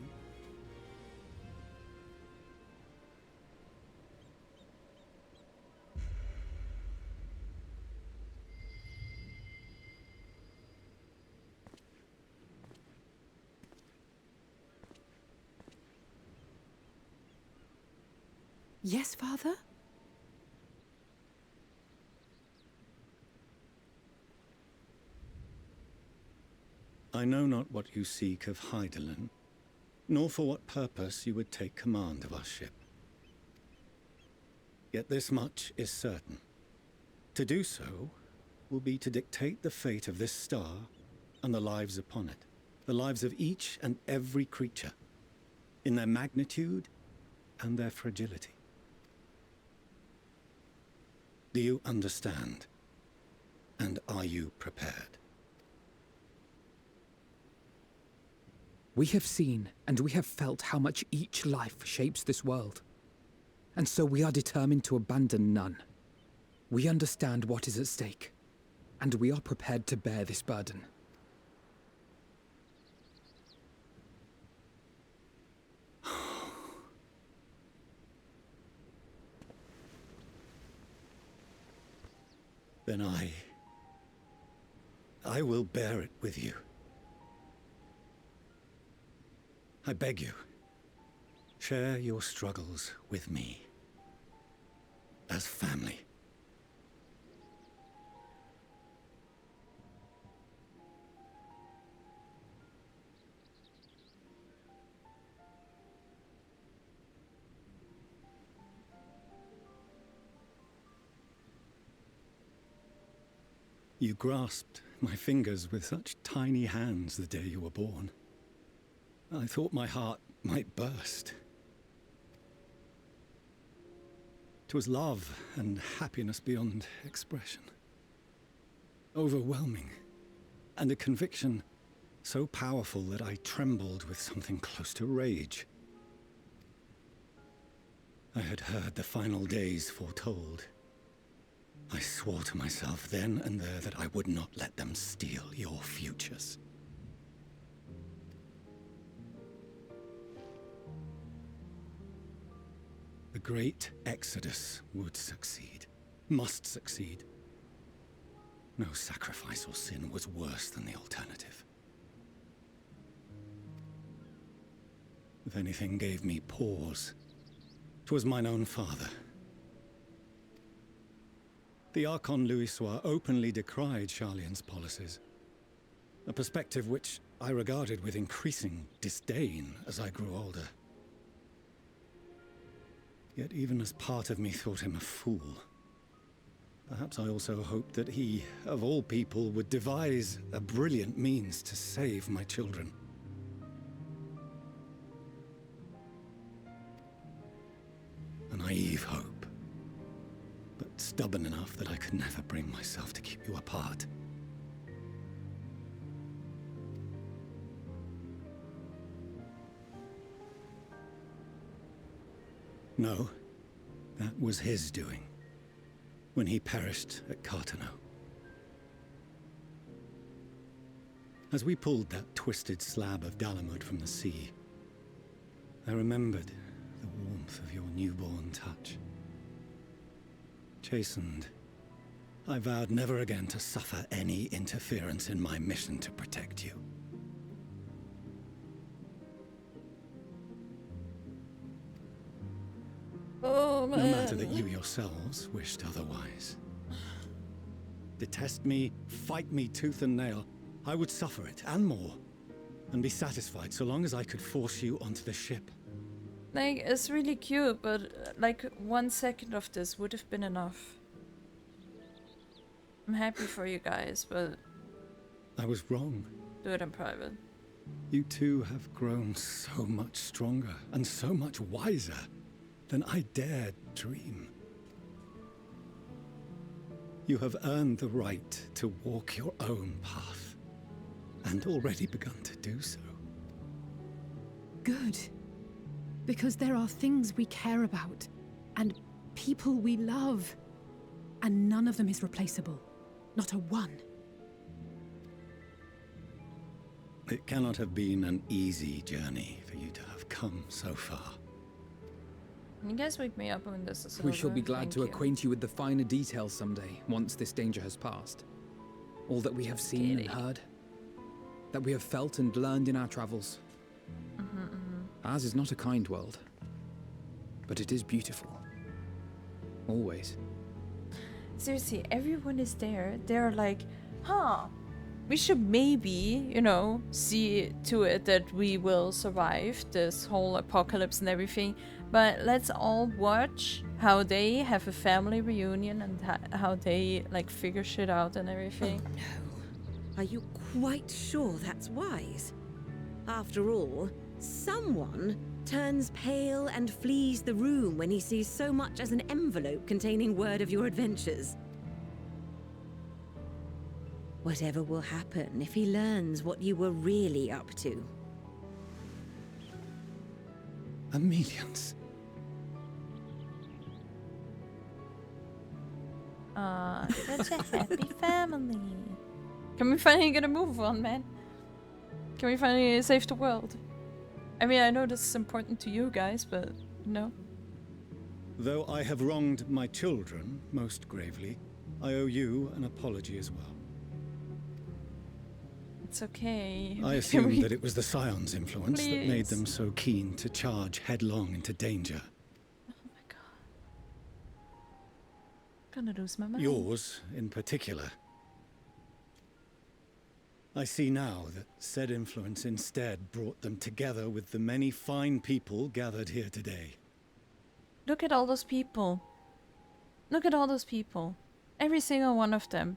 Yes, Father? I know not what you seek of Hydaelyn, nor for what purpose you would take command of our ship. Yet this much is certain. To do so will be to dictate the fate of this star and the lives upon it, the lives of each and every creature, in their magnitude and their fragility. Do you understand? And are you prepared? We have seen and we have felt how much each life shapes this world. And so we are determined to abandon none. We understand what is at stake, and we are prepared to bear this burden. Then I will bear it with you. I beg you, share your struggles with me, as family. You grasped my fingers with such tiny hands the day you were born. I thought my heart might burst. 'Twas love and happiness beyond expression. Overwhelming, and a conviction so powerful that I trembled with something close to rage. I had heard the final days foretold. I swore to myself then and there that I would not let them steal your futures. The great Exodus would succeed, must succeed. No sacrifice or sin was worse than the alternative. If anything gave me pause, 'twas mine own father. The Archon Louisoix openly decried Sharlayan's policies, a perspective which I regarded with increasing disdain as I grew older. Yet even as part of me thought him a fool, perhaps I also hoped that he, of all people, would devise a brilliant means to save my children. A naive hope, but stubborn enough that I could never bring myself to keep you apart. No, That was his doing, when he perished at Carteneau. As we pulled that twisted slab of Dalamud from the sea, I remembered the warmth of your newborn touch. Chastened, I vowed never again to suffer any interference in my mission to protect you. Oh, man. No matter that you yourselves wished otherwise. Detest me, fight me tooth and nail, I would suffer it, and more, and be satisfied so long as I could force you onto the ship. Like, it's really cute, but like 1 second of this would have been enough. I'm happy for you guys, but I was wrong. do it in private. You two have grown so much stronger and so much wiser than I dared dream. You have earned the right to walk your own path, and already begun to do so. Good. Because there are things we care about, and people we love, and none of them is replaceable. Not a one. It cannot have been an easy journey for you to have come so far. Can you guys wake me up when this is over? We shall be glad Thank to you. acquaint you with the finer details someday, once this danger has passed. All that we have seen and heard, that we have felt and learned in our travels. Ours is not a kind world, but it is beautiful. Always. Seriously, everyone is there. They're like, huh, we should maybe, you know, see to it that we will survive this whole apocalypse and everything. But let's all watch how they have a family reunion and how they, like, figure shit out and everything. Oh, no. Are you quite sure that's wise? After all, someone turns pale and flees the room when he sees so much as an envelope containing word of your adventures. Whatever will happen if he learns what you were really up to? Amelians. Such a happy family. Can we finally get a move on, man? Can we finally save the world? I mean, I know this is important to you guys, but no. Though I have wronged my children most gravely, I owe you an apology as well. It's okay. I assumed that it was the Scion's influence that made them so keen to charge headlong into danger. Oh my god. Gonna lose my mind. Yours, in particular. I see now that said influence instead brought them together with the many fine people gathered here today. Look at all those people. Look at all those people. Every single one of them.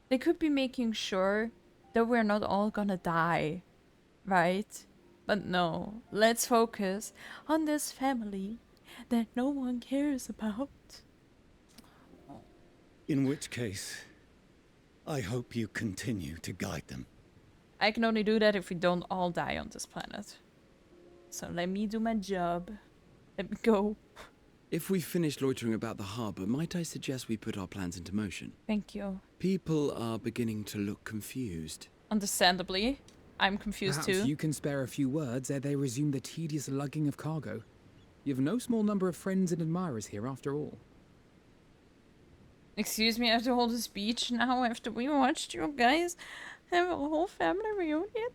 They could be making sure that we're not all gonna die, right? But no, let's focus on this family that no one cares about. In which case, I hope you continue to guide them. I can only do that if we don't all die on this planet. So let me do my job. Let me go. If we've finished loitering about the harbour, might I suggest we put our plans into motion? Thank you. People are beginning to look confused. Understandably. I'm confused Perhaps too. you can spare a few words ere they resume the tedious lugging of cargo. You have no small number of friends and admirers here after all. Excuse me, I have to hold a speech now after we watched you guys have a whole family reunion?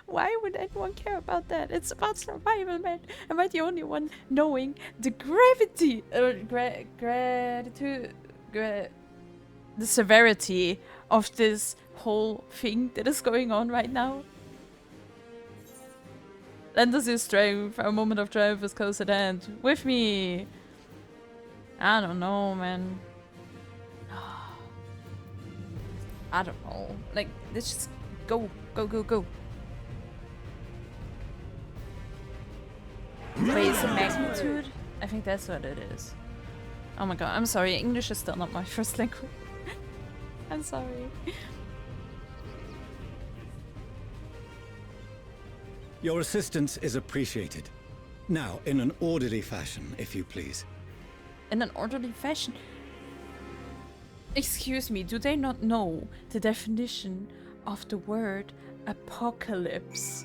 Why would anyone care about that? It's about survival, man. Am I the only one knowing the gravity, the severity of this whole thing that is going on right now? Lend us your strength. Our moment of triumph is close at hand. With me. I don't know, man. I don't know. Like, let's just go, go, go, go. Raise the magnitude? I think that's what it is. Oh my god, I'm sorry. English is still not my first language. I'm sorry. Your assistance is appreciated. Now, in an orderly fashion, if you please. in an orderly fashion. Excuse me, do they not know the definition of the word apocalypse?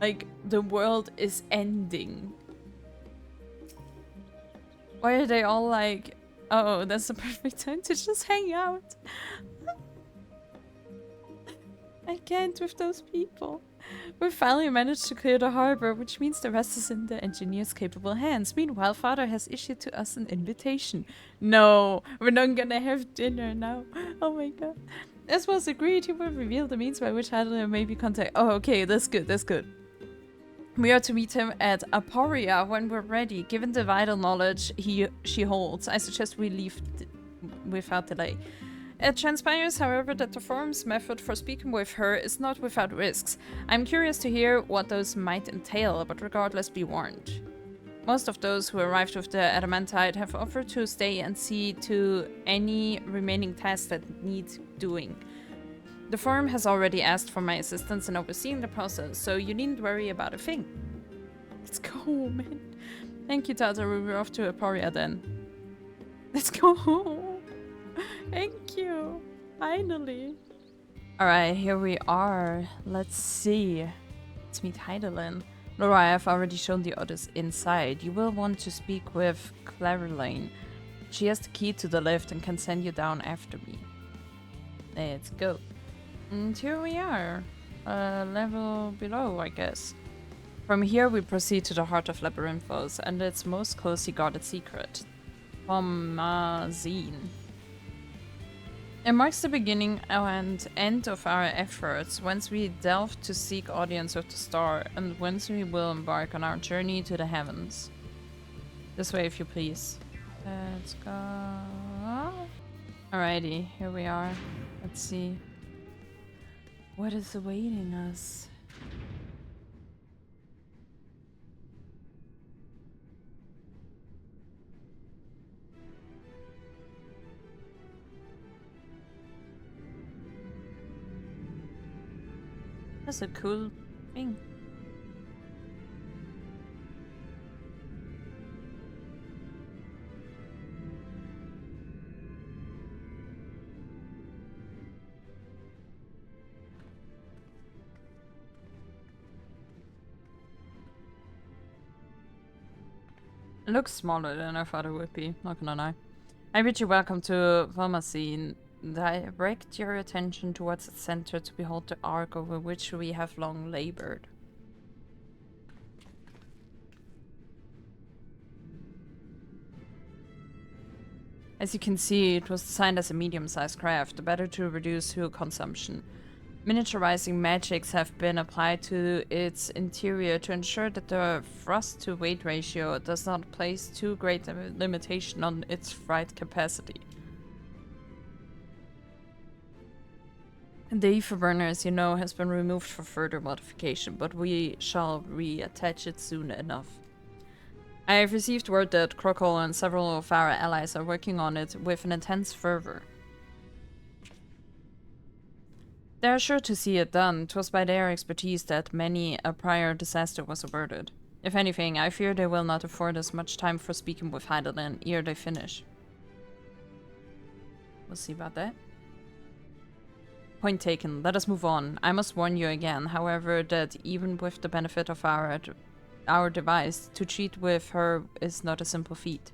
Like, the world is ending. Why are they all like, oh, that's the perfect time to just hang out? I can't with those people. We finally managed to clear the harbor, which means the rest is in the engineer's capable hands. Meanwhile, Father has issued to us an invitation. No, we're not gonna have dinner now. Oh my god. As was agreed, he will reveal the means by which Adelaide may be contacted. Oh, okay, that's good, that's good. We are to meet him at Aporia when we're ready. Given the vital knowledge she holds, I suggest we leave without delay. It transpires, however, that the forum's method for speaking with her is not without risks. I'm curious to hear what those might entail, but regardless, be warned. Most of those who arrived with the Adamantite have offered to stay and see to any remaining tasks that need doing. The forum has already asked for my assistance in overseeing the process, so you needn't worry about a thing. Let's go, man. Thank you, Tataru. We're off to Aporia then. Let's go home. Thank you. Finally. Alright, here we are. Let's see. Let's meet Heidelin. Laura, I have already shown the others inside. You will want to speak with Sharlayan. She has the key to the lift and can send you down after me. Let's go. And here we are. Level below, I guess. From here we proceed to the heart of Labyrinthos and its most closely guarded secret. Pomazine. It marks the beginning and end of our efforts, whence we delve to seek audience with the star, and whence we will embark on our journey to the heavens. This way, if you please. Let's go. Alrighty, here we are. Let's see. What is awaiting us? That's a cool thing. It looks smaller than I thought it would be, not gonna lie. I bid you welcome to Pomazine. Direct your attention towards its center to behold the ark over which we have long labored. As you can see, it was designed as a medium-sized craft, the better to reduce fuel consumption. Miniaturizing magics have been applied to its interior to ensure that the thrust-to-weight ratio does not place too great a limitation on its freight capacity. The afterburner, as you know, has been removed for further modification, but we shall reattach it soon enough. I have received word that Crocol and several of our allies are working on it with an intense fervor. They are sure to see it done. 'Twas by their expertise that many a prior disaster was averted. If anything, I fear they will not afford us much time for speaking with Heidelin ere they finish. We'll see about that. Point taken. Let us move on. I must warn you again, however, that even with the benefit of our device, to cheat with her is not a simple feat.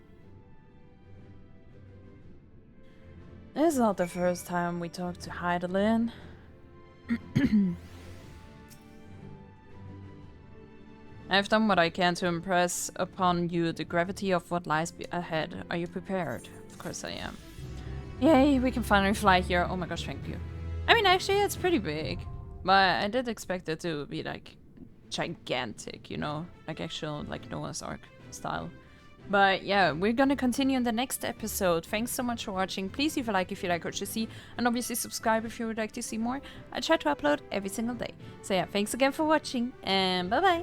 It's not the first time we talk to Heidelin. I have done what I can to impress upon you the gravity of what lies ahead. Are you prepared? Of course I am. Yay, we can finally fly here. Oh my gosh, thank you. I mean, actually, it's pretty big. But I did expect it to be, like, gigantic, you know? Like, actual, like, Noah's Ark style. But, yeah, we're gonna continue in the next episode. Thanks so much for watching. Please leave a like if you like what you see. And obviously subscribe if you would like to see more. I try to upload every single day. So, yeah, thanks again for watching. And bye-bye.